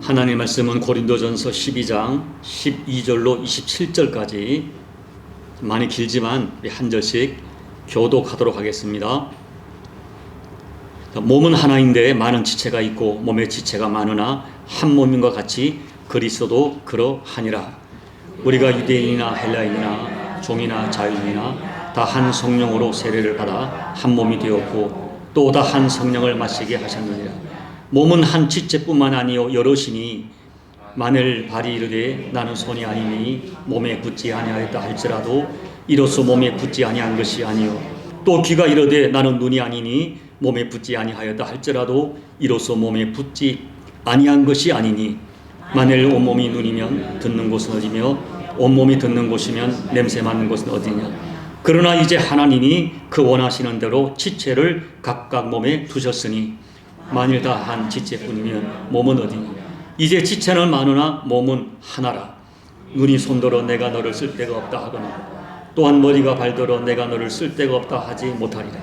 하나님의 말씀은 고린도전서 12장 12절로 27절까지 많이 길지만 한 절씩 교독하도록 하겠습니다. 몸은 하나인데 많은 지체가 있고 몸의 지체가 많으나 한 몸인과 같이 그리스도도 그러하니라. 우리가 유대인이나 헬라인이나 종이나 자유인이나 다 한 성령으로 세례를 받아 한 몸이 되었고 또 다 한 성령을 마시게 하셨느니라. 몸은 한 지체뿐만 아니요 여럿이니 만일 발이 이르되 나는 손이 아니니 몸에 붙지 아니하였다 할지라도 이로써 몸에 붙지 아니한 것이 아니요 또 귀가 이르되 나는 눈이 아니니 몸에 붙지 아니하였다 할지라도 이로써 몸에 붙지 아니한 것이 아니니 만일 온몸이 눈이면 듣는 곳은 어디며 온몸이 듣는 곳이면 냄새 맡는 곳은 어디냐. 그러나 이제 하나님이 그 원하시는 대로 지체를 각각 몸에 두셨으니 만일 다 한 지체뿐이면 몸은 어디냐. 이제 지체는 많으나 몸은 하나라. 눈이 손들어 내가 너를 쓸데가 없다 하거나 또한 머리가 발들어 내가 너를 쓸데가 없다 하지 못하리라.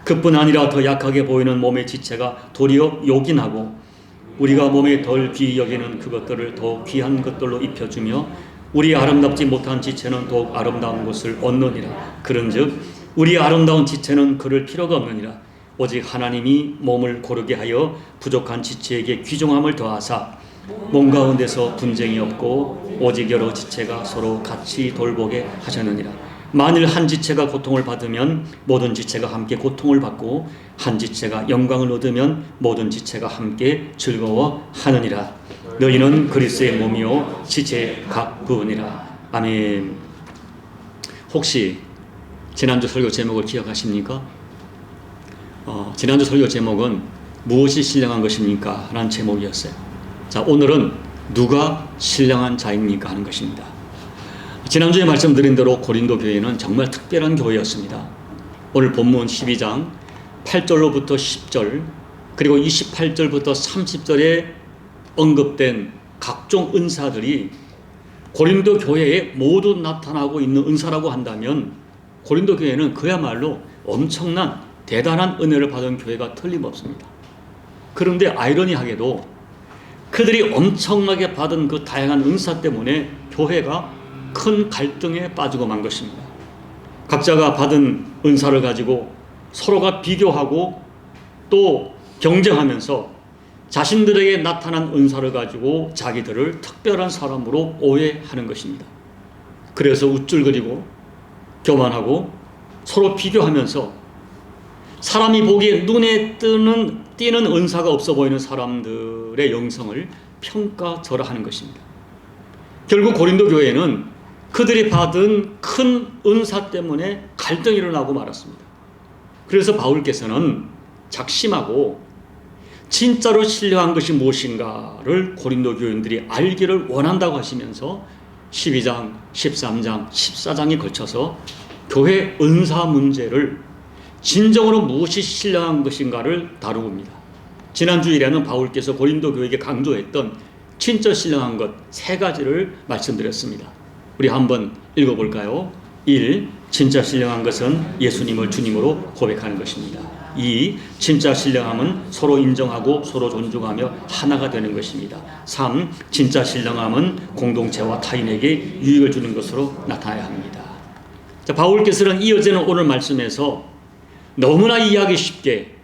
그뿐 아니라 더 약하게 보이는 몸의 지체가 도리어 요긴하고 우리가 몸에 덜 귀히 여기는 그것들을 더 귀한 것들로 입혀주며 우리 아름답지 못한 지체는 더욱 아름다운 것을 얻느니라. 그런즉 우리 아름다운 지체는 그럴 필요가 없느니라. 오직 하나님이 몸을 고르게 하여 부족한 지체에게 귀중함을 더하사 몸 가운데서 분쟁이 없고 오직 여러 지체가 서로 같이 돌보게 하셨느니라. 만일 한 지체가 고통을 받으면 모든 지체가 함께 고통을 받고 한 지체가 영광을 얻으면 모든 지체가 함께 즐거워하느니라. 너희는 그리스도의 몸이요 지체의 각 부분이라. 아멘. 혹시 지난주 설교 제목을 기억하십니까? 지난주 설교 제목은 무엇이 신령한 것입니까? 라는 제목이었어요. 자, 오늘은 누가 신령한 자입니까? 하는 것입니다. 지난주에 말씀드린 대로 고린도 교회는 정말 특별한 교회였습니다. 오늘 본문 12장 8절로부터 10절 그리고 28절부터 30절에 언급된 각종 은사들이 고린도 교회에 모두 나타나고 있는 은사라고 한다면 고린도 교회는 그야말로 엄청난 대단한 은혜를 받은 교회가 틀림없습니다. 그런데 아이러니하게도 그들이 엄청나게 받은 그 다양한 은사 때문에 교회가 큰 갈등에 빠지고 만 것입니다. 각자가 받은 은사를 가지고 서로가 비교하고 또 경쟁하면서 자신들에게 나타난 은사를 가지고 자기들을 특별한 사람으로 오해하는 것입니다. 그래서 우쭐거리고 교만하고 서로 비교하면서 사람이 보기에 눈에 띄는 은사가 없어 보이는 사람들의 영성을 평가절하하는 것입니다. 결국 고린도 교회는 그들이 받은 큰 은사 때문에 갈등이 일어나고 말았습니다. 그래서 바울께서는 작심하고 진짜로 신령한 것이 무엇인가를 고린도 교인들이 알기를 원한다고 하시면서 12장, 13장, 14장에 걸쳐서 교회 은사 문제를 진정으로 무엇이 신령한 것인가를 다루고입니다. 지난주 일에는 바울께서 고린도 교회에게 강조했던 진짜 신령한 것 3가지를 말씀드렸습니다. 우리 한번 읽어볼까요? 1. 진짜 신령한 것은 예수님을 주님으로 고백하는 것입니다. 2. 진짜 신령함은 서로 인정하고 서로 존중하며 하나가 되는 것입니다. 3. 진짜 신령함은 공동체와 타인에게 유익을 주는 것으로 나타나야 합니다. 자, 바울께서는 이어지는 오늘 말씀에서 너무나 이해하기 쉽게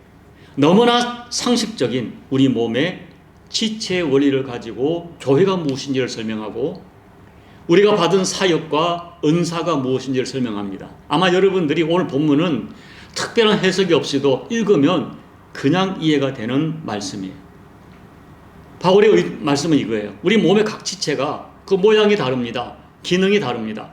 너무나 상식적인 우리 몸의 지체의 원리를 가지고 교회가 무엇인지를 설명하고 우리가 받은 사역과 은사가 무엇인지를 설명합니다. 아마 여러분들이 오늘 본문은 특별한 해석이 없이도 읽으면 그냥 이해가 되는 말씀이에요. 바울의 말씀은 이거예요. 우리 몸의 각 지체가 그 모양이 다릅니다. 기능이 다릅니다.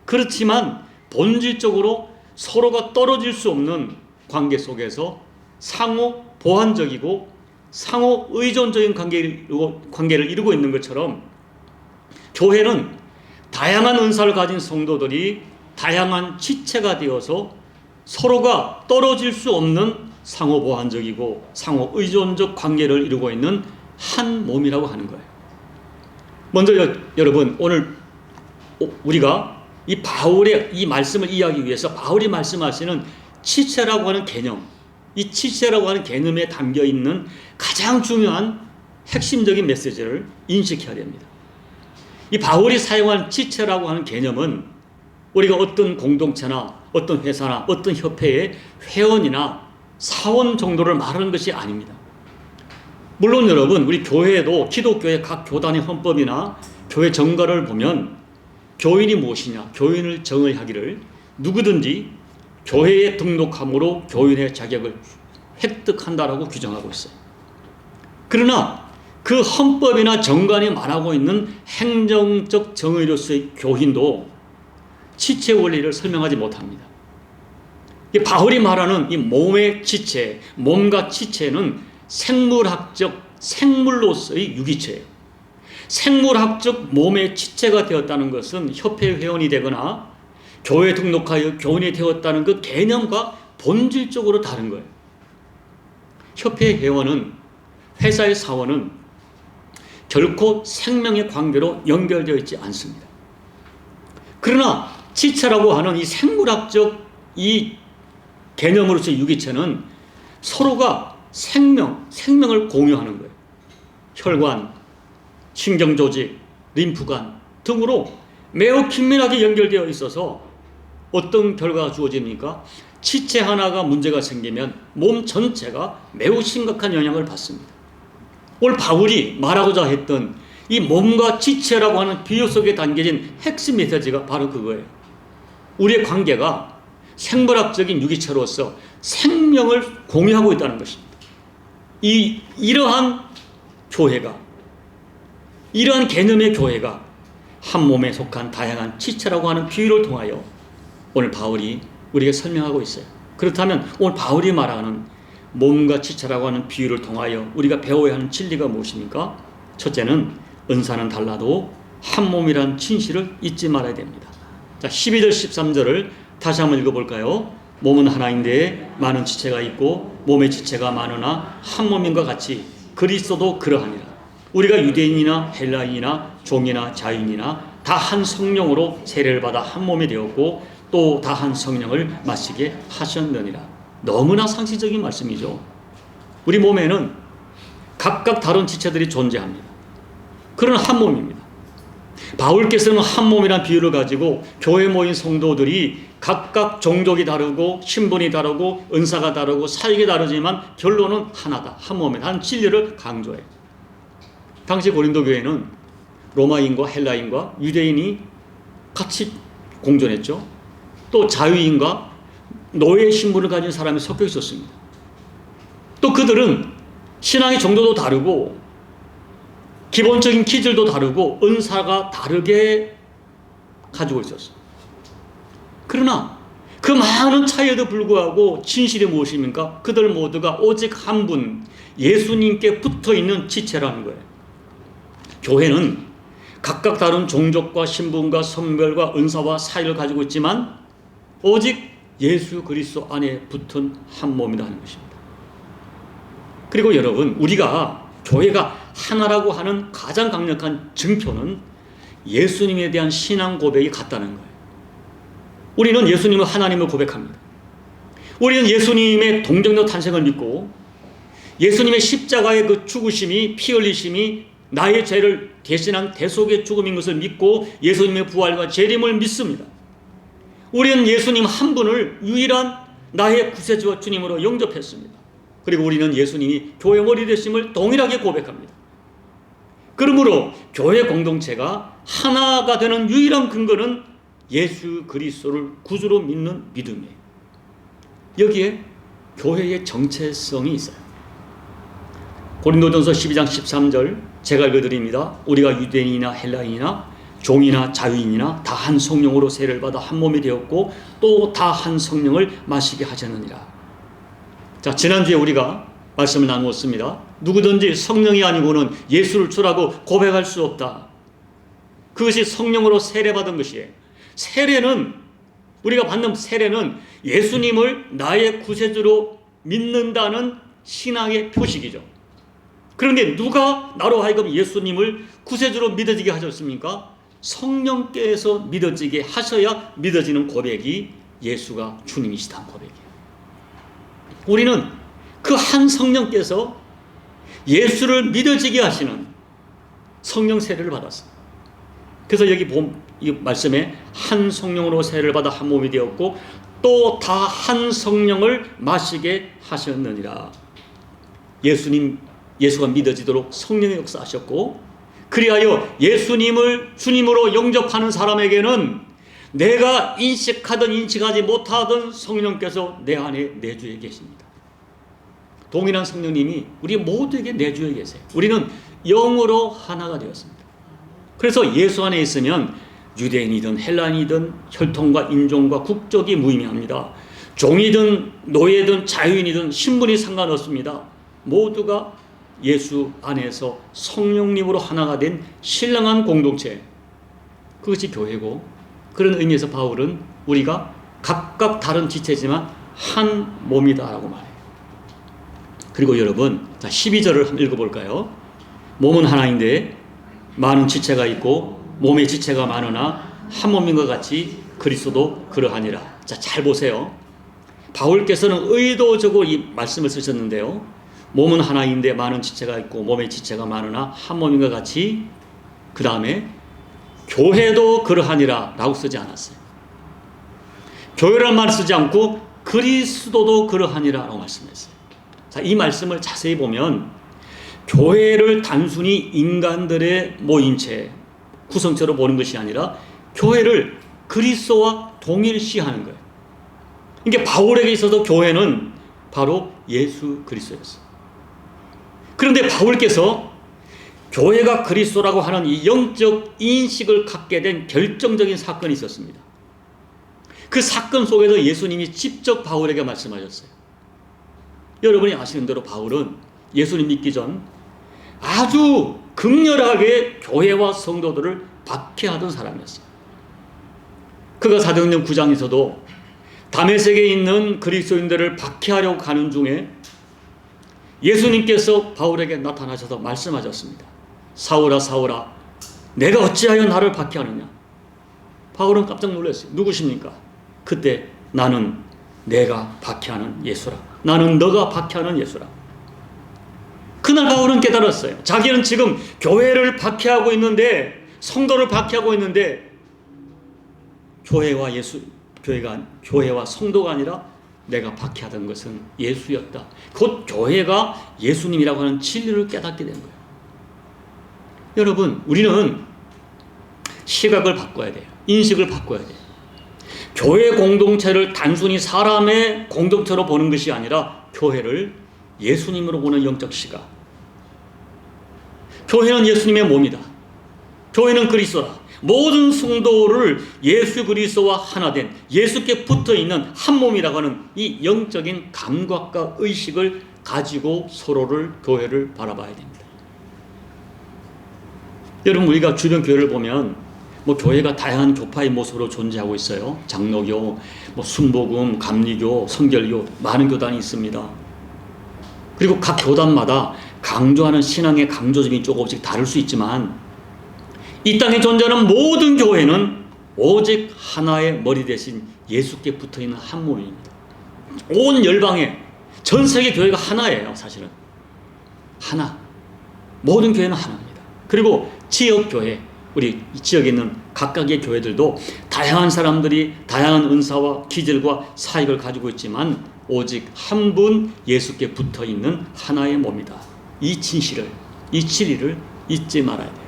그렇지만 본질적으로 서로가 떨어질 수 없는 관계 속에서 상호 보완적이고 상호 의존적인 관계를 이루고 있는 것처럼 교회는 다양한 은사를 가진 성도들이 다양한 지체가 되어서 서로가 떨어질 수 없는 상호 보완적이고 상호 의존적 관계를 이루고 있는 한 몸이라고 하는 거예요. 먼저 여러분 오늘 우리가 이 바울의 이 말씀을 이해하기 위해서 바울이 말씀하시는 지체라고 하는 개념, 이 지체라고 하는 개념에 담겨 있는 가장 중요한 핵심적인 메시지를 인식해야 됩니다. 이 바울이 사용한 지체라고 하는 개념은 우리가 어떤 공동체나 어떤 회사나 어떤 협회의 회원이나 사원 정도를 말하는 것이 아닙니다. 물론 여러분, 우리 교회에도 기독교의 각 교단의 헌법이나 교회 정가를 보면 교인이 무엇이냐, 교인을 정의하기를 누구든지 교회에 등록함으로 교인의 자격을 획득한다라고 규정하고 있어요. 그러나 그 헌법이나 정관이 말하고 있는 행정적 정의로서의 교인도 지체 원리를 설명하지 못합니다. 이 바울이 말하는 이 몸의 지체, 몸과 지체는 생물학적 생물로서의 유기체예요. 생물학적 몸의 지체가 되었다는 것은 협회 회원이 되거나 교회에 등록하여 교인이 되었다는 그 개념과 본질적으로 다른 거예요. 협회 회원은, 회사의 사원은 결코 생명의 관계로 연결되어 있지 않습니다. 그러나 지체라고 하는 이 생물학적 이 개념으로서의 유기체는 서로가 생명을 공유하는 거예요. 혈관, 신경조직, 림프관 등으로 매우 긴밀하게 연결되어 있어서 어떤 결과가 주어집니까? 지체 하나가 문제가 생기면 몸 전체가 매우 심각한 영향을 받습니다. 오늘 바울이 말하고자 했던 이 몸과 지체라고 하는 비유 속에 담겨진 핵심 메시지가 바로 그거예요. 우리의 관계가 생물학적인 유기체로서 생명을 공유하고 있다는 것입니다. 이러한 교회가, 이러한 개념의 교회가 한 몸에 속한 다양한 지체라고 하는 비유를 통하여 오늘 바울이 우리에게 설명하고 있어요. 그렇다면 오늘 바울이 말하는 몸과 지체라고 하는 비유를 통하여 우리가 배워야 하는 진리가 무엇입니까? 첫째는 은사는 달라도 한 몸이란 진실을 잊지 말아야 됩니다. 자, 12절 13절을 다시 한번 읽어볼까요? 몸은 하나인데 많은 지체가 있고 몸의 지체가 많으나 한 몸인과 같이 그리스도도 그러하니라. 우리가 유대인이나 헬라인이나 종이나 자유인이나 다 한 성령으로 세례를 받아 한 몸이 되었고 또 다 한 성령을 마시게 하셨느니라. 너무나 상식적인 말씀이죠. 우리 몸에는 각각 다른 지체들이 존재합니다. 그러나 한 몸입니다. 바울께서는 한 몸이라는 비유를 가지고 교회 모인 성도들이 각각 종족이 다르고 신분이 다르고 은사가 다르고 사역이 다르지만 결론은 하나다. 한 몸이다. 한 진리를 강조해요. 당시 고린도 교회는 로마인과 헬라인과 유대인이 같이 공존했죠. 또 자유인과 노예 신분을 가진 사람이 섞여 있었습니다. 또 그들은 신앙의 정도도 다르고 기본적인 기질도 다르고 은사가 다르게 가지고 있었어요. 그러나 그 많은 차이에도 불구하고 진실이 무엇입니까? 그들 모두가 오직 한 분, 예수님께 붙어있는 지체라는 거예요. 교회는 각각 다른 종족과 신분과 성별과 은사와 사역을 가지고 있지만 오직 예수 그리스도 안에 붙은 한 몸이라는 것입니다. 그리고 여러분, 우리가 교회가 하나라고 하는 가장 강력한 증표는 예수님에 대한 신앙 고백이 같다는 거예요. 우리는 예수님을 하나님을 고백합니다. 우리는 예수님의 동정녀 탄생을 믿고 예수님의 십자가의 그 죽으심이, 피 흘리심이 나의 죄를 대신한 대속의 죽음인 것을 믿고 예수님의 부활과 재림을 믿습니다. 우리는 예수님 한 분을 유일한 나의 구세주와 주님으로 영접했습니다. 그리고 우리는 예수님이 교회 머리 되심을 동일하게 고백합니다. 그러므로 교회 공동체가 하나가 되는 유일한 근거는 예수 그리스도를 구주로 믿는 믿음이에요. 여기에 교회의 정체성이 있어요. 고린도전서 12장 13절 제가 읽어드립니다. 우리가 유대인이나 헬라인이나 종이나 자유인이나 다 한 성령으로 세례를 받아 한 몸이 되었고 또 다 한 성령을 마시게 하셨느니라. 자, 지난주에 우리가 말씀을 나누었습니다. 누구든지 성령이 아니고는 예수를 주라고 고백할 수 없다. 그것이 성령으로 세례받은 것이에요. 세례는, 우리가 받는 세례는 예수님을 나의 구세주로 믿는다는 신앙의 표식이죠. 그런데 누가 나로 하여금 예수님을 구세주로 믿어지게 하셨습니까? 성령께서 믿어지게 하셔야 믿어지는 고백이 예수가 주님이시다는 고백이에요. 우리는 그 한 성령께서 예수를 믿어지게 하시는 성령 세례를 받았어요. 그래서 여기 이 말씀에 한 성령으로 세례를 받아 한 몸이 되었고 또 다 한 성령을 마시게 하셨느니라. 예수가 믿어지도록 성령의 역사하셨고, 그리하여 예수님을 주님으로 영접하는 사람에게는 내가 인식하든 인식하지 못하던 성령께서 내 안에 내주에 계십니다. 동일한 성령님이 우리 모두에게 내주에 계세요. 우리는 영으로 하나가 되었습니다. 그래서 예수 안에 있으면 유대인이든 헬라인이든 혈통과 인종과 국적이 무의미합니다. 종이든 노예든 자유인이든 신분이 상관없습니다. 모두가 예수 안에서 성령님으로 하나가 된 신령한 공동체, 그것이 교회고, 그런 의미에서 바울은 우리가 각각 다른 지체지만 한 몸이다라고 말해요. 그리고 여러분, 자 12절을 한번 읽어볼까요? 몸은 하나인데 많은 지체가 있고 몸의 지체가 많으나 한 몸인 것 같이 그리스도도 그러하니라. 자, 잘 보세요. 바울께서는 의도적으로 이 말씀을 쓰셨는데요. 몸은 하나인데 많은 지체가 있고 몸의 지체가 많으나 한 몸인 것 같이, 그 다음에 교회도 그러하니라 라고 쓰지 않았어요. 교회란 말을 쓰지 않고 그리스도도 그러하니라 라고 말씀했어요. 자, 이 말씀을 자세히 보면 교회를 단순히 인간들의 모임체, 구성체로 보는 것이 아니라 교회를 그리스도와 동일시하는 거예요. 그러니까 바울에게 있어서 교회는 바로 예수 그리스도였어요. 그런데 바울께서 교회가 그리스도라고 하는 이 영적 인식을 갖게 된 결정적인 사건이 있었습니다. 그 사건 속에서 예수님이 직접 바울에게 말씀하셨어요. 여러분이 아시는 대로 바울은 예수님 믿기 전 아주 극렬하게 교회와 성도들을 박해하던 사람이었어요. 그가 사도행전 9장에서도 다메섹에 있는 그리스도인들을 박해하려고 가는 중에 예수님께서 바울에게 나타나셔서 말씀하셨습니다. 사울아 사울아 내가 어찌하여 나를 박해하느냐. 바울은 깜짝 놀랐어요. 누구십니까? 그때 나는 내가 박해하는 예수라. 나는 너가 박해하는 예수라. 그날 바울은 깨달았어요. 자기는 지금 교회를 박해하고 있는데, 성도를 박해하고 있는데 교회와 성도가 아니라 내가 박해하던 것은 예수였다. 곧 교회가 예수님이라고 하는 진리를 깨닫게 된 거예요. 여러분, 우리는 시각을 바꿔야 돼요. 인식을 바꿔야 돼요. 교회 공동체를 단순히 사람의 공동체로 보는 것이 아니라 교회를 예수님으로 보는 영적 시각. 교회는 예수님의 몸이다. 교회는 그리스도다. 모든 성도를 예수 그리스도와 하나 된, 예수께 붙어있는 한 몸이라고 하는 이 영적인 감각과 의식을 가지고 서로를, 교회를 바라봐야 됩니다. 여러분, 우리가 주변 교회를 보면 교회가 다양한 교파의 모습으로 존재하고 있어요. 장로교, 순복음, 감리교, 성결교, 많은 교단이 있습니다. 그리고 각 교단마다 강조하는 신앙의 강조점이 조금씩 다를 수 있지만 이 땅에 존재하는 모든 교회는 오직 하나의 머리 대신 예수께 붙어있는 한 몸입니다. 온 열방에, 전 세계 교회가 하나예요. 사실은 하나. 모든 교회는 하나입니다. 그리고 지역교회, 우리 지역에 있는 각각의 교회들도 다양한 사람들이 다양한 은사와 기질과 사역을 가지고 있지만 오직 한 분 예수께 붙어있는 하나의 몸이다. 이 진실을, 이 진리를 잊지 말아야 돼요.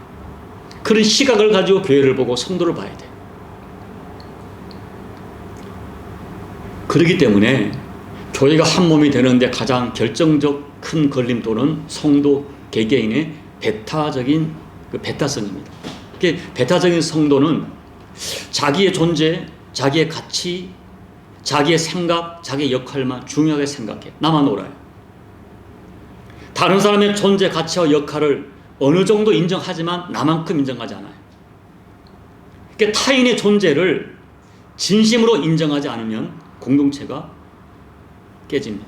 그런 시각을 가지고 교회를 보고 성도를 봐야 돼요. 그렇기 때문에 교회가 한 몸이 되는데 가장 결정적 큰 걸림돌은 성도 개개인의 배타적인 배타성입니다. 배타적인 성도는 자기의 존재, 자기의 가치, 자기의 생각, 자기의 역할만 중요하게 생각해. 나만 놀아요. 다른 사람의 존재, 가치와 역할을 어느 정도 인정하지만 나만큼 인정하지 않아요. 그러니까 타인의 존재를 진심으로 인정하지 않으면 공동체가 깨집니다.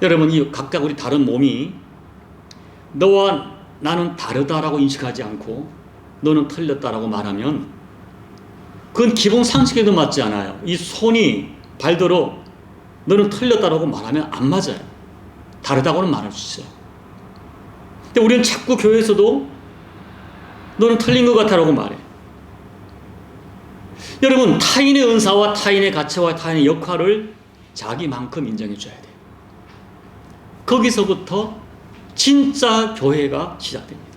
여러분, 이 각각 우리 다른 몸이 너와 나는 다르다라고 인식하지 않고 너는 틀렸다라고 말하면 그건 기본 상식에도 맞지 않아요. 이 손이 발더러 너는 틀렸다라고 말하면 안 맞아요. 다르다고는 말할 수 있어요. 근데 우리는 자꾸 교회에서도 너는 틀린 것 같아라고 말해. 여러분, 타인의 은사와 타인의 가치와 타인의 역할을 자기만큼 인정해 줘야 돼요. 거기서부터 진짜 교회가 시작됩니다.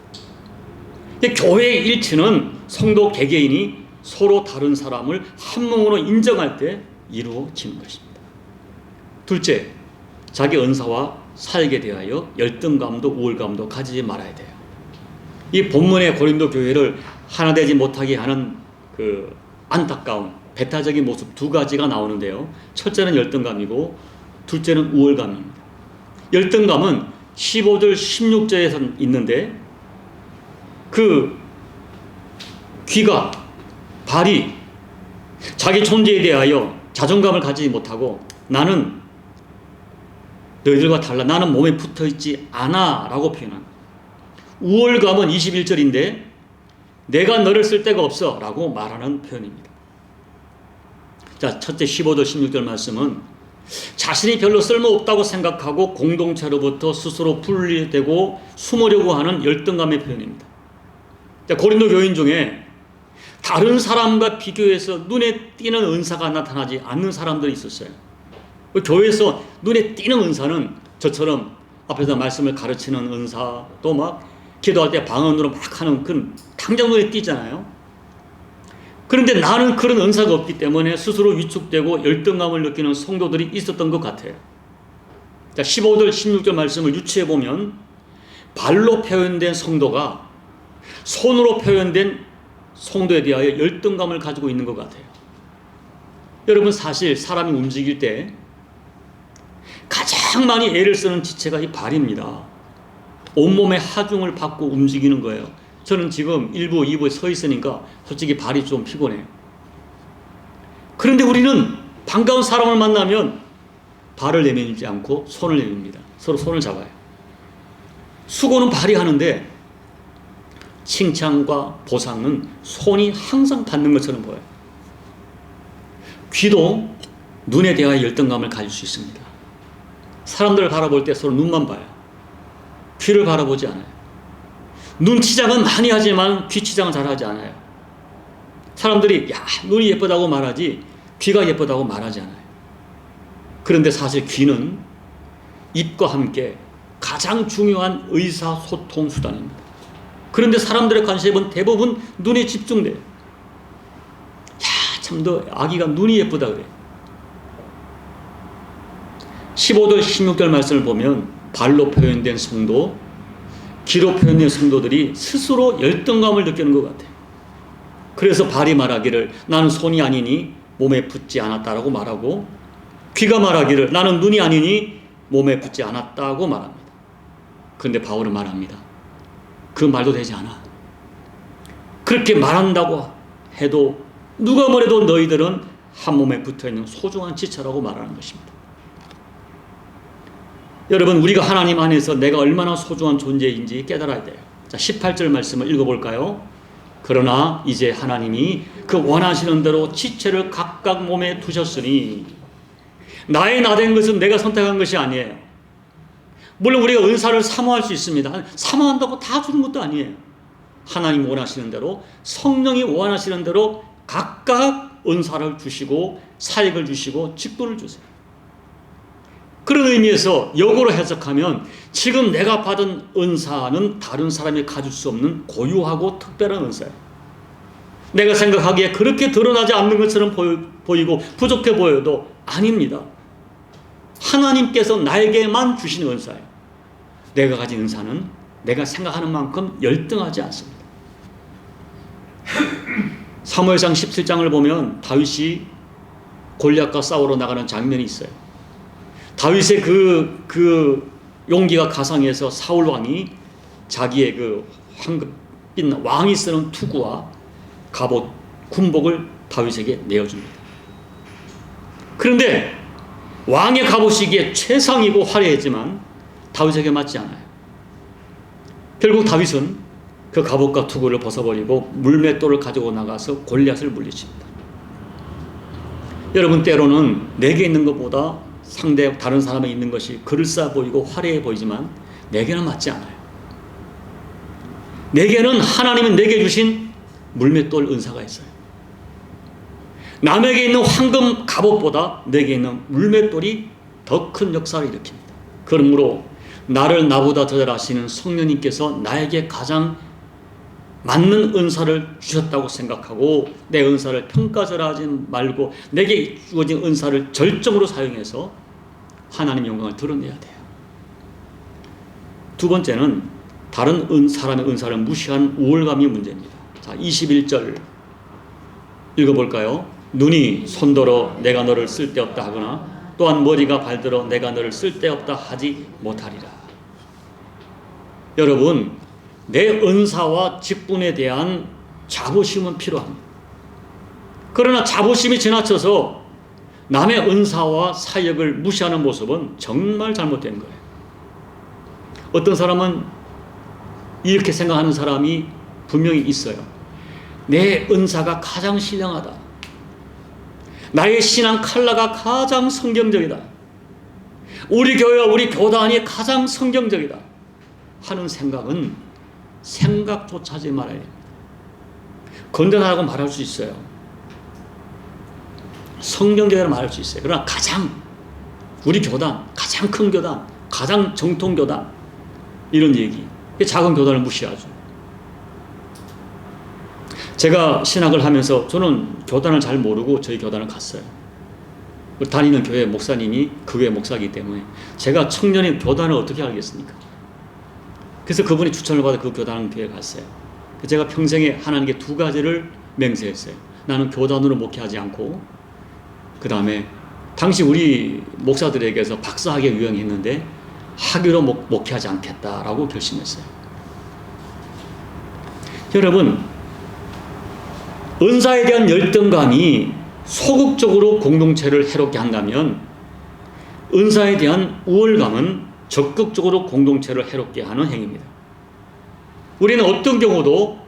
교회의 일치는 성도 개개인이 서로 다른 사람을 한 몸으로 인정할 때 이루어지는 것입니다. 둘째, 자기 은사와 살게 대하여 열등감도 우월감도 가지지 말아야 돼요. 이 본문의 고린도 교회를 하나 되지 못하게 하는 그 안타까운 배타적인 모습 두 가지가 나오는데요. 첫째는 열등감이고 둘째는 우월감입니다. 열등감은 15절 16절에서 있는데 그 귀가 발이 자기 존재에 대하여 자존감을 가지지 못하고 나는 너희들과 달라, 나는 몸에 붙어있지 않아 라고 표현합니다. 우월감은 21절인데 내가 너를 쓸 데가 없어 라고 말하는 표현입니다. 자, 첫째 15절 16절 말씀은 자신이 별로 쓸모없다고 생각하고 공동체로부터 스스로 분리되고 숨으려고 하는 열등감의 표현입니다. 자, 고린도 교인 중에 다른 사람과 비교해서 눈에 띄는 은사가 나타나지 않는 사람들이 있었어요. 교회에서 눈에 띄는 은사는 저처럼 앞에서 말씀을 가르치는 은사, 또 막 기도할 때 방언으로 막 하는 그런 당장 눈에 띄잖아요. 그런데 나는 그런 은사가 없기 때문에 스스로 위축되고 열등감을 느끼는 성도들이 있었던 것 같아요. 자, 15절 16절 말씀을 유추해 보면 발로 표현된 성도가 손으로 표현된 성도에 대하여 열등감을 가지고 있는 것 같아요. 여러분, 사실 사람이 움직일 때 가장 많이 애를 쓰는 지체가 이 발입니다. 온몸의 하중을 받고 움직이는 거예요. 저는 지금 1부, 2부에 서 있으니까 솔직히 발이 좀 피곤해요. 그런데 우리는 반가운 사람을 만나면 발을 내밀지 않고 손을 내밉니다. 서로 손을 잡아요. 수고는 발이 하는데 칭찬과 보상은 손이 항상 받는 것처럼 보여요. 귀도 눈에 대하여 열등감을 가질 수 있습니다. 사람들을 바라볼 때 서로 눈만 봐요. 귀를 바라보지 않아요. 눈치장은 많이 하지만 귀치장은 잘 하지 않아요. 사람들이 야, 눈이 예쁘다고 말하지 귀가 예쁘다고 말하지 않아요. 그런데 사실 귀는 입과 함께 가장 중요한 의사소통 수단입니다. 그런데 사람들의 관심은 대부분 눈에 집중돼요. 야, 참 너 아기가 눈이 예쁘다 그래. 15절 16절 말씀을 보면 발로 표현된 성도, 귀로 표현된 성도들이 스스로 열등감을 느끼는 것 같아요. 그래서 발이 말하기를 나는 손이 아니니 몸에 붙지 않았다라고 말하고, 귀가 말하기를 나는 눈이 아니니 몸에 붙지 않았다고 말합니다. 그런데 바울은 말합니다. 그 말도 되지 않아. 그렇게 말한다고 해도 누가 뭐래도 너희들은 한 몸에 붙어있는 소중한 지체라고 말하는 것입니다. 여러분, 우리가 하나님 안에서 내가 얼마나 소중한 존재인지 깨달아야 돼요. 자, 18절 말씀을 읽어볼까요? 그러나 이제 하나님이 그 원하시는 대로 지체를 각각 몸에 두셨으니 나의 나된 것은 내가 선택한 것이 아니에요. 물론 우리가 은사를 사모할 수 있습니다. 사모한다고 다 주는 것도 아니에요. 하나님 원하시는 대로, 성령이 원하시는 대로 각각 은사를 주시고 사역을 주시고 직분을 주세요. 그런 의미에서 역으로 해석하면 지금 내가 받은 은사는 다른 사람이 가질 수 없는 고유하고 특별한 은사예요. 내가 생각하기에 그렇게 드러나지 않는 것처럼 보이고 부족해 보여도 아닙니다. 하나님께서 나에게만 주신 은사예요. 내가 가진 은사는 내가 생각하는 만큼 열등하지 않습니다. 사무엘상 17장을 보면 다윗이 골리앗과 싸우러 나가는 장면이 있어요. 다윗의 그 용기가 가상해서 사울 왕이 자기의 그 황금빛 왕이 쓰는 투구와 갑옷, 군복을 다윗에게 내어줍니다. 그런데 왕의 갑옷이기에 최상이고 화려했지만 다윗에게 맞지 않아요. 결국 다윗은 그 갑옷과 투구를 벗어버리고 물맷돌을 가지고 나가서 골리앗을 물리칩니다. 여러분, 때로는 내게 있는 것보다 상대 다른 사람에 있는 것이 그럴싸 보이고 화려해 보이지만 내게는 맞지 않아요. 내게는 하나님이 내게 주신 물맷돌 은사가 있어요. 남에게 있는 황금 갑옷보다 내게 있는 물맷돌이 더 큰 역사를 일으킵니다. 그러므로 나를 나보다 더 잘 아시는 성령님께서 나에게 가장 맞는 은사를 주셨다고 생각하고 내 은사를 평가절하지 말고 내게 주어진 은사를 절정으로 사용해서 하나님의 영광을 드러내야 돼요. 두 번째는 다른 사람의 은사를 무시한 우월감이 문제입니다. 자, 21절 읽어볼까요? 눈이 손더러 내가 너를 쓸데없다 하거나 또한 머리가 발들어 내가 너를 쓸데없다 하지 못하리라. 여러분, 내 은사와 직분에 대한 자부심은 필요합니다. 그러나 자부심이 지나쳐서 남의 은사와 사역을 무시하는 모습은 정말 잘못된 거예요. 어떤 사람은 이렇게 생각하는 사람이 분명히 있어요. 내 은사가 가장 신령하다. 나의 신앙 칼라가 가장 성경적이다. 우리 교회와 우리 교단이 가장 성경적이다 하는 생각은 생각조차 하지 말아야 됩니다. 건전하다고 말할 수 있어요. 성경적이라고 말할 수 있어요. 그러나 가장 우리 교단, 가장 큰 교단, 가장 정통 교단 이런 얘기. 작은 교단을 무시하죠. 제가 신학을 하면서 저는 교단을 잘 모르고 저희 교단을 갔어요. 다니는 교회 목사님이 그 교회 목사이기 때문에 제가 청년의 교단을 어떻게 알겠습니까? 그래서 그분이 추천을 받아 그 교단 교회에 갔어요. 제가 평생에 하나님께 두 가지를 맹세했어요. 나는 교단으로 목회하지 않고 그 다음에 당시 우리 목사들에게서 박사학위가 유행했는데 학위로 목회하지 않겠다라고 결심했어요. 여러분, 은사에 대한 열등감이 소극적으로 공동체를 해롭게 한다면 은사에 대한 우월감은 적극적으로 공동체를 해롭게 하는 행위입니다. 우리는 어떤 경우도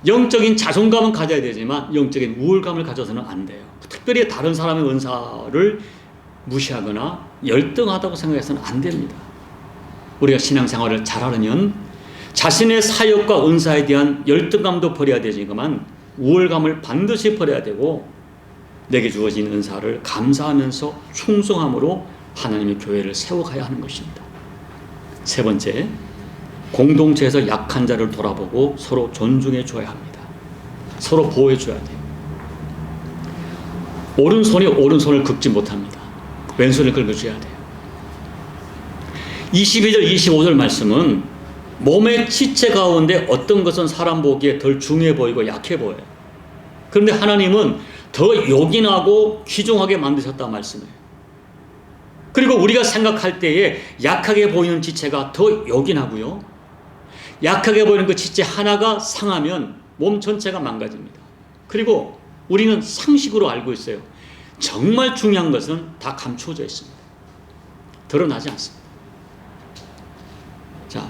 영적인 자존감은 가져야 되지만 영적인 우월감을 가져서는 안 돼요. 특별히 다른 사람의 은사를 무시하거나 열등하다고 생각해서는 안 됩니다. 우리가 신앙생활을 잘하려면 자신의 사역과 은사에 대한 열등감도 버려야 되지만 우월감을 반드시 버려야 되고 내게 주어진 은사를 감사하면서 충성함으로 하나님의 교회를 세워가야 하는 것입니다. 세 번째, 공동체에서 약한 자를 돌아보고 서로 존중해 줘야 합니다. 서로 보호해 줘야 돼요. 오른손이 오른손을 긁지 못합니다. 왼손을 긁어줘야 돼요. 22절 25절 말씀은 몸의 지체 가운데 어떤 것은 사람 보기에 덜 중요해 보이고 약해 보여요. 그런데 하나님은 더 요긴하고 귀중하게 만드셨다 말씀이에요. 그리고 우리가 생각할 때에 약하게 보이는 지체가 더 요긴하고요. 약하게 보이는 그 지체 하나가 상하면 몸 전체가 망가집니다. 그리고 우리는 상식으로 알고 있어요. 정말 중요한 것은 다 감추어져 있습니다. 드러나지 않습니다. 자,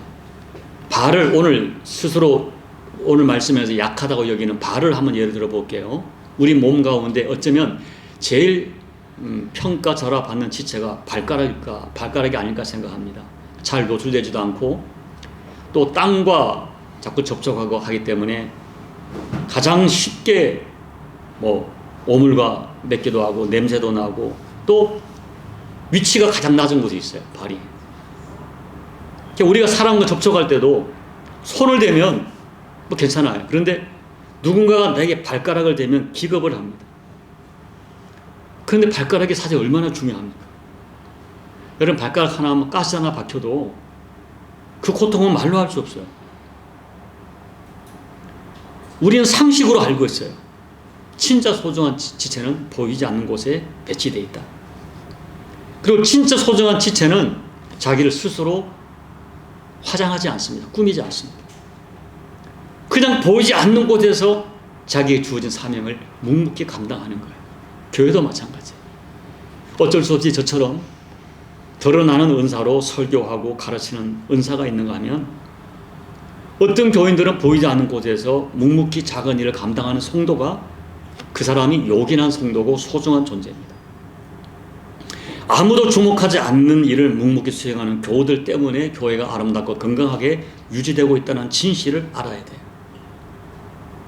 발을 오늘 말씀에서 약하다고 여기는 발을 한번 예를 들어 볼게요. 우리 몸 가운데 어쩌면 제일 평가절하 받는 지체가 발가락이 아닐까 생각합니다. 잘 노출되지도 않고 또 땅과 자꾸 접촉하고 하기 때문에 가장 쉽게 오물과 맺기도 하고 냄새도 나고 또 위치가 가장 낮은 곳에 있어요. 발이. 우리가 사람과 접촉할 때도 손을 대면 괜찮아요. 그런데 누군가가 내게 발가락을 대면 기겁을 합니다. 그런데 발가락이 사실 얼마나 중요합니까? 여러분, 발가락 하나, 가시 하나 박혀도 그 고통은 말로 할 수 없어요. 우리는 상식으로 알고 있어요. 진짜 소중한 지체는 보이지 않는 곳에 배치되어 있다. 그리고 진짜 소중한 지체는 자기를 스스로 화장하지 않습니다. 꾸미지 않습니다. 그냥 보이지 않는 곳에서 자기의 주어진 사명을 묵묵히 감당하는 거예요. 교회도 마찬가지예요. 어쩔 수 없이 저처럼 드러나는 은사로 설교하고 가르치는 은사가 있는가 하면 어떤 교인들은 보이지 않는 곳에서 묵묵히 작은 일을 감당하는 성도가 그 사람이 요긴한 성도고 소중한 존재입니다. 아무도 주목하지 않는 일을 묵묵히 수행하는 교우들 때문에 교회가 아름답고 건강하게 유지되고 있다는 진실을 알아야 돼요.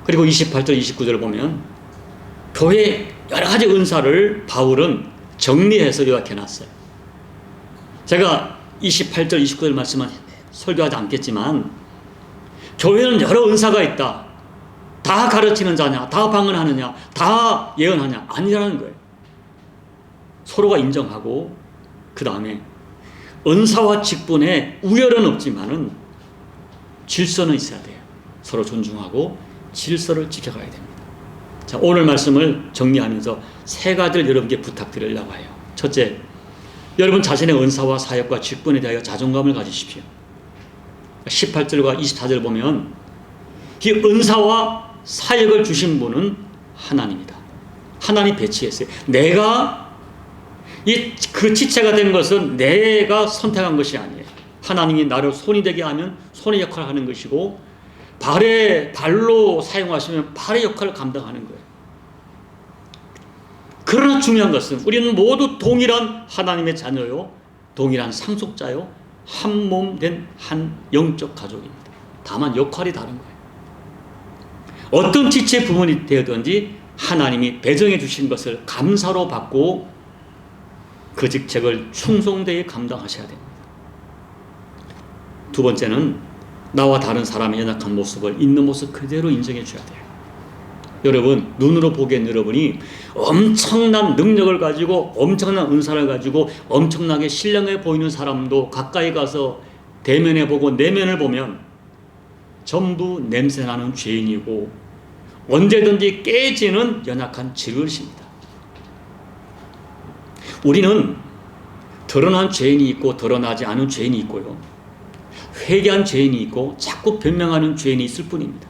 그리고 28절, 29절을 보면 교회의 여러 가지 은사를 바울은 정리해서 요약해놨어요. 제가 28절, 29절 말씀은 설교하지 않겠지만 교회는 여러 은사가 있다. 다 가르치는 자냐, 다 방언하느냐, 다 예언하냐, 아니라는 거예요. 서로가 인정하고 그 다음에 은사와 직분에 우열은 없지만은 질서는 있어야 돼요. 서로 존중하고 질서를 지켜가야 됩니다. 자, 오늘 말씀을 정리하면서 세 가지를 여러분께 부탁드리려고 해요. 첫째, 여러분 자신의 은사와 사역과 직분에 대하여 자존감을 가지십시오. 18절과 24절 보면 이 은사와 사역을 주신 분은 하나님이다. 하나님 배치했어요. 내가 그 지체가 된 것은 내가 선택한 것이 아니에요. 하나님이 나를 손이 되게 하면 손의 역할을 하는 것이고 발로 사용하시면 발의 역할을 감당하는 거예요. 그러나 중요한 것은 우리는 모두 동일한 하나님의 자녀요, 동일한 상속자요, 한 몸 된 한 영적 가족입니다. 다만 역할이 다른 거예요. 어떤 지체 부분이 되었든지 하나님이 배정해 주신 것을 감사로 받고 그 직책을 충성되게 감당하셔야 됩니다. 두 번째는 나와 다른 사람의 연약한 모습을 있는 모습 그대로 인정해 줘야 돼요. 여러분, 눈으로 보기엔 여러분이 엄청난 능력을 가지고 엄청난 은사를 가지고 엄청나게 신령해 보이는 사람도 가까이 가서 대면해 보고 내면을 보면 전부 냄새나는 죄인이고 언제든지 깨지는 연약한 질그릇입니다. 우리는 드러난 죄인이 있고 드러나지 않은 죄인이 있고요, 회개한 죄인이 있고 자꾸 변명하는 죄인이 있을 뿐입니다.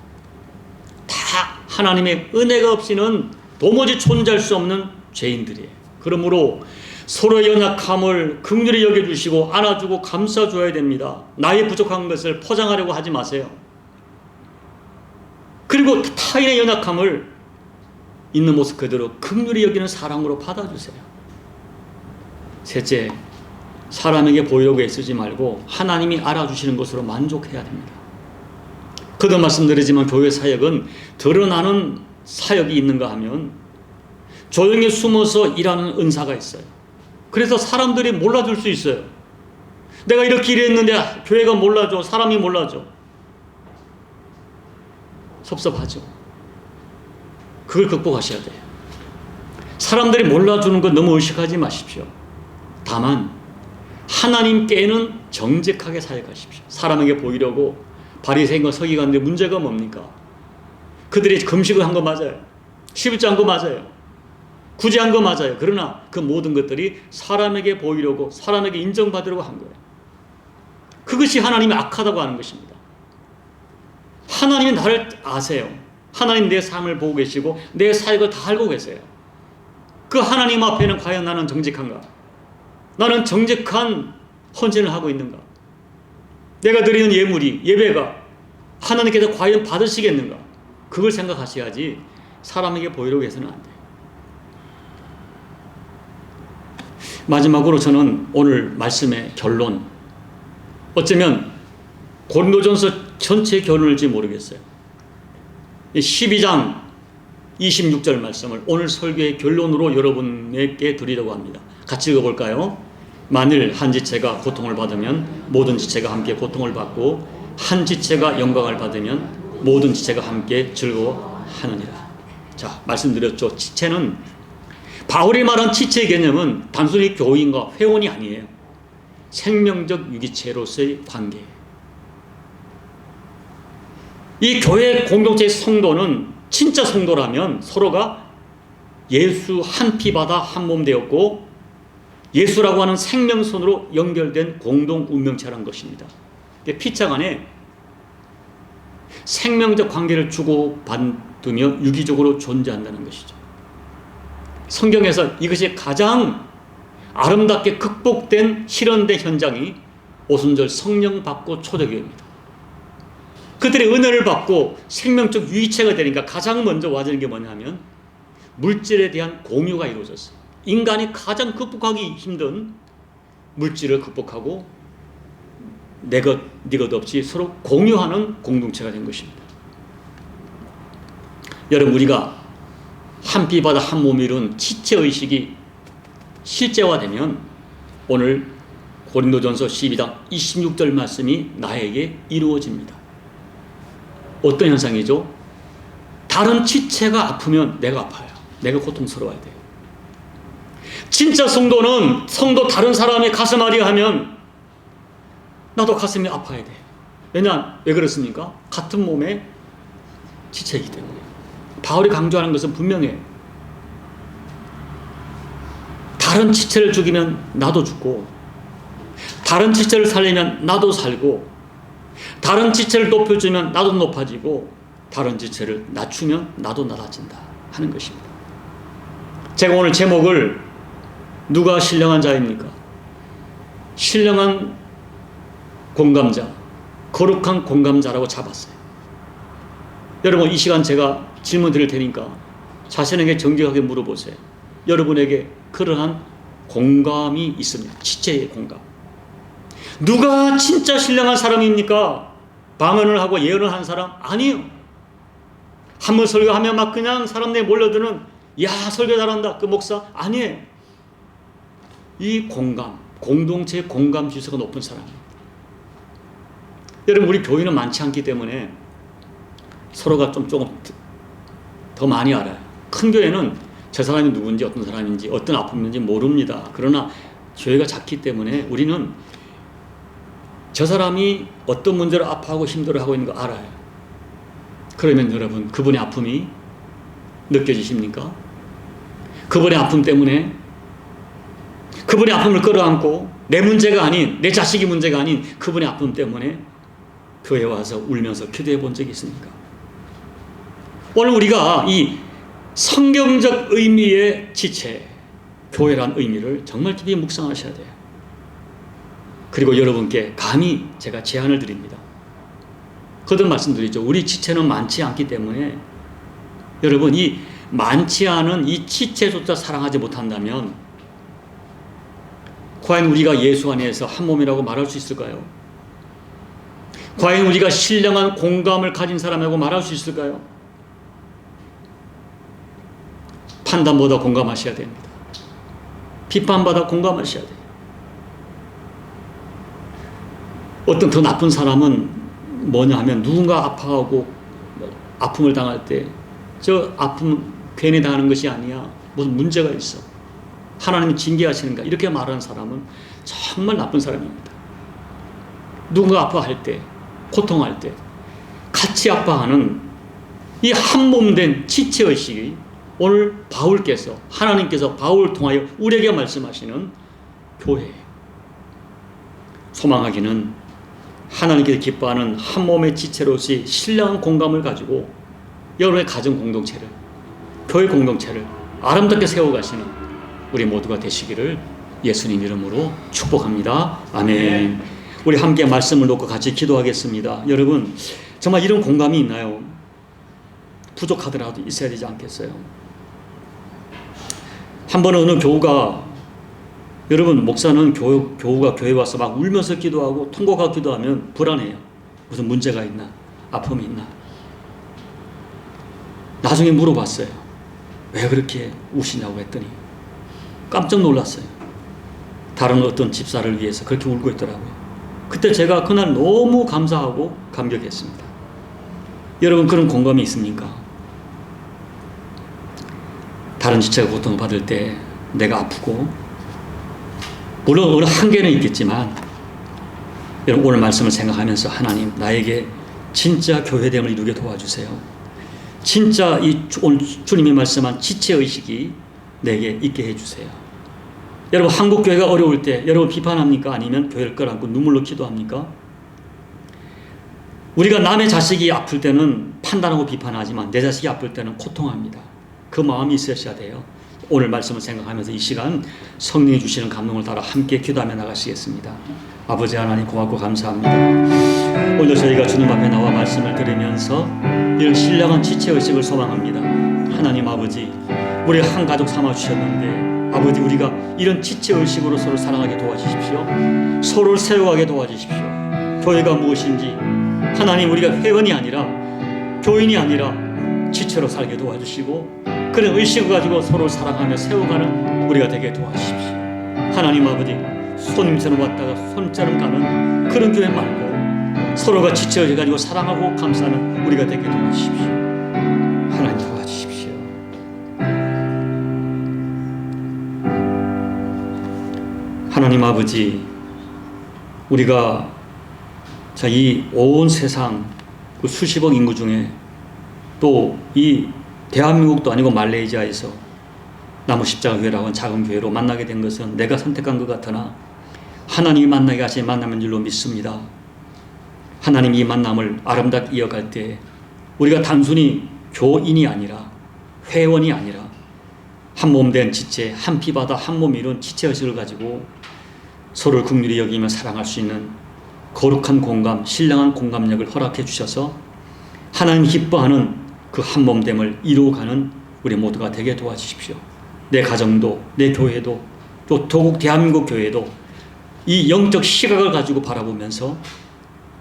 다 하나님의 은혜가 없이는 도무지 존재할 수 없는 죄인들이에요. 그러므로 서로의 연약함을 긍휼히 여겨주시고 안아주고 감싸줘야 됩니다. 나의 부족한 것을 포장하려고 하지 마세요. 그리고 타인의 연약함을 있는 모습 그대로 긍휼히 여기는 사랑으로 받아주세요. 셋째, 사람에게 보이려고 애쓰지 말고 하나님이 알아주시는 것으로 만족해야 됩니다. 거듭 말씀드리지만 교회 사역은 드러나는 사역이 있는가 하면 조용히 숨어서 일하는 은사가 있어요. 그래서 사람들이 몰라줄 수 있어요. 내가 이렇게 일했는데 교회가 몰라줘, 사람이 몰라줘. 섭섭하죠. 그걸 극복하셔야 돼요. 사람들이 몰라주는 거 너무 의식하지 마십시오. 다만 하나님께는 정직하게 사역하십시오. 사람에게 보이려고 바리새인과 서기관들의 문제가 뭡니까? 그들이 금식을 한 거 맞아요. 11조 한 거 맞아요. 구제한 거 맞아요. 그러나 그 모든 것들이 사람에게 보이려고, 사람에게 인정받으려고 한 거예요. 그것이 하나님이 악하다고 하는 것입니다. 하나님이 나를 아세요. 하나님 내 삶을 보고 계시고 내 사역을 다 알고 계세요. 그 하나님 앞에는 과연 나는 정직한가? 나는 정직한 헌신을 하고 있는가? 내가 드리는 예배가 하나님께서 과연 받으시겠는가? 그걸 생각하셔야지 사람에게 보이려고 해서는 안 돼요. 마지막으로 저는 오늘 말씀의 결론, 어쩌면 고린도전서 전체의 결론일지 모르겠어요. 12장 26절 말씀을 오늘 설교의 결론으로 여러분에게 드리려고 합니다. 같이 읽어볼까요? 만일 한 지체가 고통을 받으면 모든 지체가 함께 고통을 받고 한 지체가 영광을 받으면 모든 지체가 함께 즐거워하느니라. 자, 말씀드렸죠. 지체는, 바울이 말한 지체의 개념은 단순히 교인과 회원이 아니에요. 생명적 유기체로서의 관계예요. 이 교회 공동체의 성도는 진짜 성도라면 서로가 예수 한 피 받아 한 몸 되었고 예수라고 하는 생명선으로 연결된 공동 운명체라는 것입니다. 피차 간에 생명적 관계를 주고받으며 유기적으로 존재한다는 것이죠. 성경에서 이것이 가장 아름답게 극복된 실현된 현장이 오순절 성령 받고 초대교회입니다. 그들의 은혜를 받고 생명적 유기체가 되니까 가장 먼저 와지는 게 뭐냐면 물질에 대한 공유가 이루어졌어요. 인간이 가장 극복하기 힘든 물질을 극복하고 내 것, 네 것 없이 서로 공유하는 공동체가 된 것입니다. 여러분, 우리가 한 피 바다 한 몸이 이룬 지체의식이 실제화되면 오늘 고린도전서 12장 26절 말씀이 나에게 이루어집니다. 어떤 현상이죠? 다른 지체가 아프면 내가 아파요. 내가 고통스러워야 돼요. 진짜 성도는 성도 다른 사람이 가슴 아리야 하면 나도 가슴이 아파야 돼. 왜 그렇습니까? 같은 몸의 지체이기 때문에. 바울이 강조하는 것은 분명해요. 다른 지체를 죽이면 나도 죽고, 다른 지체를 살리면 나도 살고, 다른 지체를 높여주면 나도 높아지고, 다른 지체를 낮추면 나도 낮아진다 하는 것입니다. 제가 오늘 제목을 누가 신령한 자입니까? 신령한 공감자, 거룩한 공감자라고 잡았어요. 여러분, 이 시간 제가 질문 드릴 테니까 자신에게 정직하게 물어보세요. 여러분에게 그러한 공감이 있습니다. 지체의 공감. 누가 진짜 신령한 사람입니까? 방언을 하고 예언을 하는 사람? 아니에요. 한번 설교하면 막 그냥 사람들이 몰려드는, 야, 설교 잘한다, 그 목사? 아니에요. 이 공감, 공동체의 공감 지수가 높은 사람입니다. 여러분, 우리 교인은 많지 않기 때문에 서로가 조금 더 많이 알아요. 큰 교회는 저 사람이 누군지, 어떤 사람인지, 어떤 아픔인지 모릅니다. 그러나 교회가 작기 때문에 우리는 저 사람이 어떤 문제로 아파하고 힘들어하고 있는 거 알아요. 그러면 여러분, 그분의 아픔이 느껴지십니까? 그분의 아픔 때문에, 그분의 아픔을 끌어안고 내 문제가 아닌, 내 자식이 문제가 아닌 그분의 아픔 때문에 교회에 와서 울면서 기도해 본 적이 있습니까? 오늘 우리가 이 성경적 의미의 지체, 교회란 의미를 정말 깊이 묵상하셔야 돼요. 그리고 여러분께 감히 제가 제안을 드립니다. 거듭 말씀드리죠. 우리 지체는 많지 않기 때문에 여러분, 이 많지 않은 이 지체조차 사랑하지 못한다면 과연 우리가 예수 안에서 한 몸이라고 말할 수 있을까요? 과연 우리가 신령한 공감을 가진 사람이라고 말할 수 있을까요? 판단보다 공감하셔야 됩니다. 비판보다 공감하셔야 돼요. 어떤 더 나쁜 사람은 뭐냐 하면 누군가 아파하고 아픔을 당할 때 저 아픔 괜히 당하는 것이 아니야. 무슨 문제가 있어. 하나님이 징계하시는가. 이렇게 말하는 사람은 정말 나쁜 사람입니다. 누군가 아파할 때, 고통할 때 같이 아파하는 이 한 몸 된 지체의식이 오늘 바울께서, 하나님께서 바울을 통하여 우리에게 말씀하시는 교회예요. 소망하기는 하나님께서 기뻐하는 한 몸의 지체로서의 신령한 공감을 가지고 여러분의 가정 공동체를, 교회 공동체를 아름답게 세워가시는 우리 모두가 되시기를 예수님 이름으로 축복합니다. 아멘. 우리 함께 말씀을 놓고 같이 기도하겠습니다. 여러분, 정말 이런 공감이 있나요? 부족하더라도 있어야 되지 않겠어요? 한 번은 어느 교우가, 여러분, 목사는 교우가 교회에 와서 막 울면서 기도하고 통곡하고 기도하면 불안해요. 무슨 문제가 있나? 아픔이 있나? 나중에 물어봤어요. 왜 그렇게 우시냐고 했더니 깜짝 놀랐어요. 다른 어떤 집사를 위해서 그렇게 울고 있더라고요. 그때 제가 그날 너무 감사하고 감격했습니다. 여러분, 그런 공감이 있습니까? 다른 지체가 고통을 받을 때 내가 아프고, 물론 어느 한계는 있겠지만, 여러분, 오늘 말씀을 생각하면서 하나님, 나에게 진짜 교회됨을 이루게 도와주세요. 진짜 이 오늘 주님이 말씀한 지체의식이 내게 있게 해주세요. 여러분, 한국 교회가 어려울 때 여러분 비판합니까? 아니면 교회를 끌어안고 눈물로 기도합니까? 우리가 남의 자식이 아플 때는 판단하고 비판하지만 내 자식이 아플 때는 고통합니다. 그 마음이 있으셔야 돼요. 오늘 말씀을 생각하면서 이 시간 성령이 주시는 감동을 따라 함께 기도하며 나가시겠습니다. 아버지 하나님, 고맙고 감사합니다. 오늘 저희가 주님 앞에 나와 말씀을 들으면서 이런 신령한 지체의식을 소망합니다. 하나님 아버지, 우리 한 가족 삼아주셨는데 아버지, 우리가 이런 지체의식으로 서로 사랑하게 도와주십시오. 서로를 세워가게 도와주십시오. 교회가 무엇인지, 하나님 우리가 회원이 아니라 교인이 아니라 지체로 살게 도와주시고 그런 의식을 가지고 서로 사랑하며 세워가는 우리가 되게 도와주십시오. 하나님 아버지, 손님처럼 왔다가 손처럼 가는 그런 교회 말고 서로가 지체를 가지고 사랑하고 감싸는 우리가 되게 도와주십시오. 하나님 도와주십시오. 하나님 아버지, 우리가 이 온 세상 그 수십억 인구 중에 또 이 대한민국도 아니고 말레이시아에서 나무 십자가 교회라고 하는 작은 교회로 만나게 된 것은 내가 선택한 것 같으나 하나님이 만나게 하신 만남인 줄로 믿습니다. 하나님 이 만남을 아름답게 이어갈 때 우리가 단순히 교인이 아니라 회원이 아니라 한 몸 된 지체, 한 피바다 한 몸 이룬 지체의식을 가지고 서로를 긍휼히 여기며 사랑할 수 있는 거룩한 공감, 신령한 공감력을 허락해 주셔서 하나님 기뻐하는 그 한 몸됨을 이루어가는 우리 모두가 되게 도와주십시오. 내 가정도, 내 교회도, 또 도국 대한민국 교회도 이 영적 시각을 가지고 바라보면서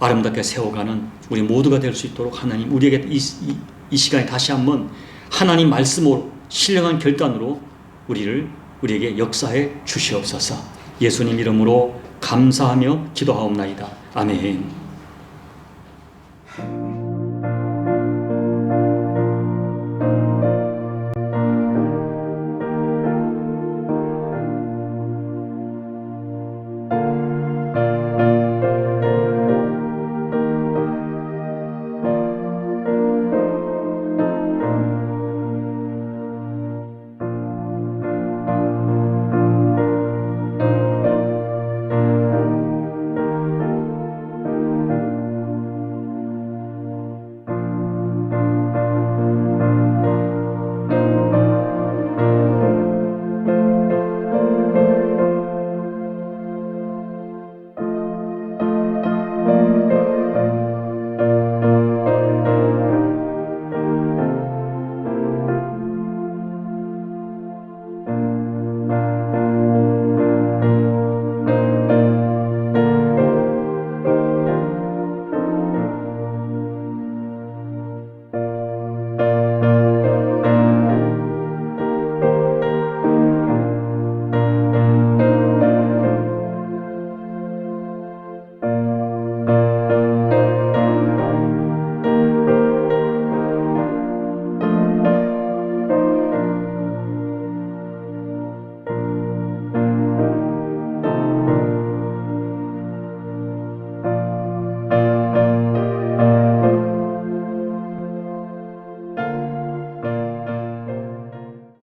아름답게 세워가는 우리 모두가 될 수 있도록 하나님 우리에게 이 시간에 다시 한번 하나님 말씀으로 신령한 결단으로 우리에게 역사해 주시옵소서. 예수님 이름으로 감사하며 기도하옵나이다. 아멘.